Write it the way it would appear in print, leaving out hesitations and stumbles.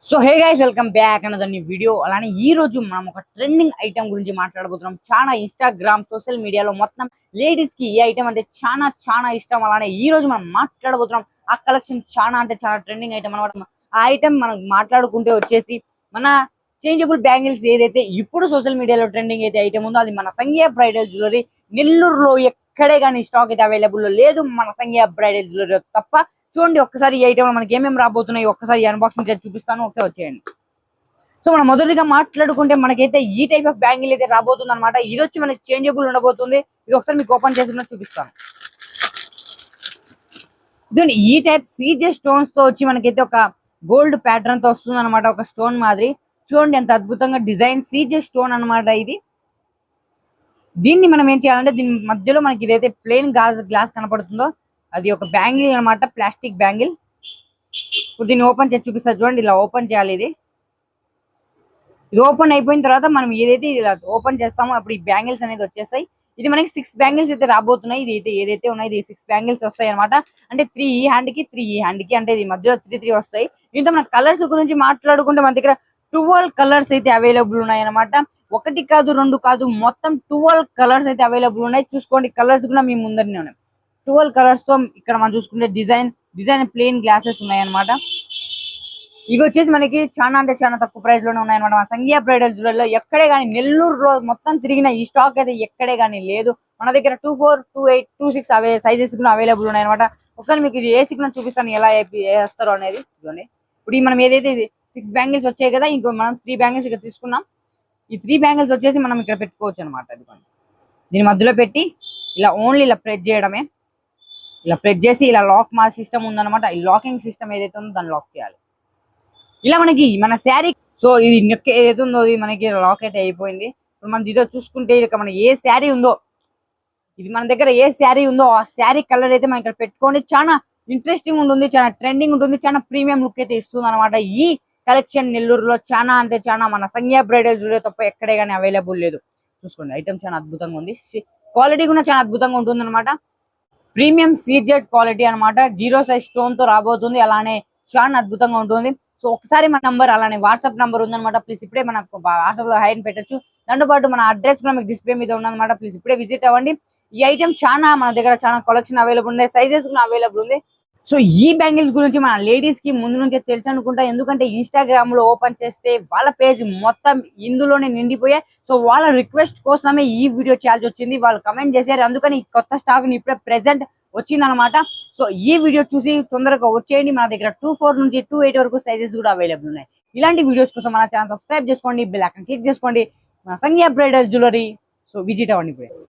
So hey guys, welcome back another new video. అలానే ఈ రోజు మనం ఒక ట్రెండింగ్ ఐటమ్ గురించి మాట్లాడబోతున్నాం. చాలా ఇన్స్టాగ్రామ్ సోషల్ మీడియాలో మొత్తం లేడీస్ కి ఈ ఐటమ్ అంటే చాలా చాలా ఇష్టం. అలానే ఈ రోజు మనం మాట్లాడబోతున్నాం. ఆ కలెక్షన్ చాలా అంటే చాలా ట్రెండింగ్ ఐటమ్ అనమాట. ఆ ఐటమ్ మనం మాట్లాడుకుంటే వచ్చేసి మన చేంజబుల్ బ్యాంగిల్స్ ఏదైతే ఇప్పుడు సోషల్ మీడియాలో ట్రెండింగ్ అయితే ఐటమ్ ఉందో అది మన సంఘ్య బ్రైడల్ జ్యువెలరీ. నెల్లూరులో ఎక్కడే కానీ స్టాక్ అయితే అవైలబుల్ లేదు, మన సంఘ్య బ్రైడల్ జ్యువెలరీ తప్ప. చూడండి ఒక్కసారి ఈ ఐటమ్ మనకి ఏమేమి రాబోతున్నాయి ఒక్కసారి అన్బాక్సింగ్ చేసి చూపిస్తాను, ఒకసారి వచ్చేయండి. సో మనం మొదటిగా మాట్లాడుకుంటే మనకైతే ఈ టైప్ ఆఫ్ బ్యాంగిల్ అయితే రాబోతుంది అనమాట. ఇది వచ్చి మనకి చేంజబుల్ ఉండబోతుంది. ఇది ఒకసారి మీకు ఓపెన్ చేసి చూపిస్తాను. ఇదండి ఈ టైప్ సీజే స్టోన్స్ తో వచ్చి మనకైతే ఒక గోల్డ్ ప్యాటర్న్ తో వస్తుంది అనమాట, ఒక స్టోన్ మాదిరి. చూడండి ఎంత అద్భుతంగా డిజైన్, సీజే స్టోన్ అనమాట ఇది. దీన్ని మనం ఏం చేయాలంటే దీని మధ్యలో మనకి ఇదైతే ప్లెయిన్ గ్లాస్ కనపడుతుందో అది ఒక బ్యాంగిల్ అనమాట, ప్లాస్టిక్ బ్యాంగిల్. ఇప్పుడు దీన్ని ఓపెన్ చేసి చూపిస్తా చూడండి. ఇలా ఓపెన్ చేయాలి. ఇది ఓపెన్ అయిపోయిన తర్వాత మనం ఏదైతే ఇలా ఓపెన్ చేస్తామో అప్పుడు ఈ బ్యాంగిల్స్ అనేది వచ్చేస్తాయి. ఇది మనకి 6 బ్యాంగిల్స్ అయితే రాబోతున్నాయి. ఇది అయితే ఏదైతే ఉన్నాయి ఇది 6 బ్యాంగిల్స్ వస్తాయి అనమాట. అంటే 3 ఈ హ్యాండ్ కి 3 ఈ హ్యాండ్ కి, అంటే ఇది మధ్యలో 3 వస్తాయి. ఇంత మన కలర్స్ గురించి మాట్లాడుకుంటే మన దగ్గర 12 కలర్స్ అయితే అవైలబుల్ ఉన్నాయి అనమాట. ఒకటి కాదు రెండు కాదు, మొత్తం 12 కలర్స్ అయితే అవైలబుల్ ఉన్నాయి. చూసుకోండి, కలర్స్ కూడా మీ ముందరనే ఉన్నాయి. 12 కలర్స్ తో ఇక్కడ మనం చూసుకుంటే డిజైన్ ప్లెయిన్ గ్లాసెస్ ఉన్నాయి అనమాట. ఇవి వచ్చేసి మనకి చాలా అంటే చాలా తక్కువ ప్రైస్ లోనే ఉన్నాయన్నమాట. మన సంఘ్య బ్రైడల్ జ్యువెలరీలో ఎక్కడే కానీ నెల్లూరులో మొత్తం తిరిగిన ఈ స్టాక్ అయితే ఎక్కడే కానీ లేదు. మన దగ్గర 24, 28, 26 అవే సైజెస్ కూడా అవైలబుల్ ఉన్నాయన్నమాట. ఒకసారి మీకు ఇది ఏసీ కూడా చూపిస్తాను ఎలా వేస్తారు అనేది. ఇదిగోండి, ఇప్పుడు మనం ఏదైతే 6 బ్యాంగిల్స్ వచ్చాయి కదా, ఇంకో మనం 3 బ్యాంగిల్స్ ఇక్కడ తీసుకున్నాం. ఈ 3 బ్యాంగిల్స్ వచ్చేసి మనం ఇక్కడ పెట్టుకోవచ్చు అనమాట. దీని మధ్యలో పెట్టి ఇలా ఓన్లీ ఇలా ప్రెస్ చేయడమే. ఇలా ప్రెస్ చేసి ఇలా లాక్ మా సిస్టమ్ ఉందన్నమాట. ఈ లాకింగ్ సిస్టమ్ ఏదైతే ఉందో దాన్ని లాక్ చేయాలి. ఇలా మనకి మన శారీ, సో ఇది నెక్ ఏదైతే ఉందో ఇది మనకి లాక్ అయితే అయిపోయింది. ఇప్పుడు మనం ఇదో చూసుకుంటే ఇక మన ఏ శారీ ఉందో, ఇది మన దగ్గర ఏ శారీ ఉందో ఆ శారీ కలర్ అయితే మనం ఇక్కడ పెట్టుకోండి. చాలా ఇంట్రెస్టింగ్ ఉంటుంది, చాలా ట్రెండింగ్ ఉంటుంది, చాలా ప్రీమియం లుక్ అయితే ఇస్తుంది అనమాట. ఈ కలెక్షన్ నెల్లూరులో చాలా అంటే చాలా మన సంఘ్య బ్రైడల్ జ్యువెలరీ తప్ప ఎక్కడే కానీ అవైలబుల్ లేదు. చూసుకోండి, ఐటమ్ చాలా అద్భుతంగా ఉంది. క్వాలిటీ కూడా చాలా అద్భుతంగా ఉంటుంది అనమాట. ప్రీమియం సీజెడ్ క్వాలిటీ అనమాట. 0 సైజ్ స్టోన్ తో రాబోతుంది. అలానే చాలా అద్భుతంగా ఉంటుంది. సో ఒకసారి మన నంబర్ అలానే వాట్సాప్ నంబర్ ఉందన్నమాట. ప్లీజ్ ఇప్పుడే మనకు వాట్సాప్ లో హైడ్ పెట్టచ్చు. దాంతో పాటు మన అడ్రస్ కూడా మీకు డిస్ప్లే మీద ఉందన్నమాట. ప్లీజ్ ఇప్పుడే విజిట్ అవ్వండి. ఈ ఐటమ్ చాలా మన దగ్గర చాలా కలెక్షన్ అవైలబుల్ ఉంది, సైజెస్ కూడా అవైలబుల్ ఉంది. సో ఈ బ్యాంగిల్స్ గురించి మన లేడీస్ కి ముందు నుంచే తెలుసు అనుకుంటా. ఎందుకంటే ఇన్స్టాగ్రామ్ లో ఓపెన్ చేస్తే వాళ్ళ పేజ్ మొత్తం ఇందులోనే నిండిపోయాయి. సో వాళ్ళ రిక్వెస్ట్ కోసమే ఈ వీడియో చేయాల్సి వచ్చింది. వాళ్ళు కమెంట్ చేశారు, అందుకని ఈ కొత్త స్టాక్ ని ఇప్పుడే ప్రెసెంట్ వచ్చిందనమాట. సో ఈ వీడియో చూసి తొందరగా వచ్చేయండి. మన దగ్గర 24 నుంచి 28 వరకు సైజెస్ కూడా అవైలబుల్ ఉన్నాయి. ఇలాంటి వీడియోస్ కోసం మన ఛానల్ సబ్స్క్రైబ్ చేసుకోండి, బెల్ ఐకాన్ క్లిక్ చేసుకోండి. మన సంఘ్య బ్రైడల్ జ్యువెలరీ. సో విజిట్ అవ్వండి ఇప్పుడే.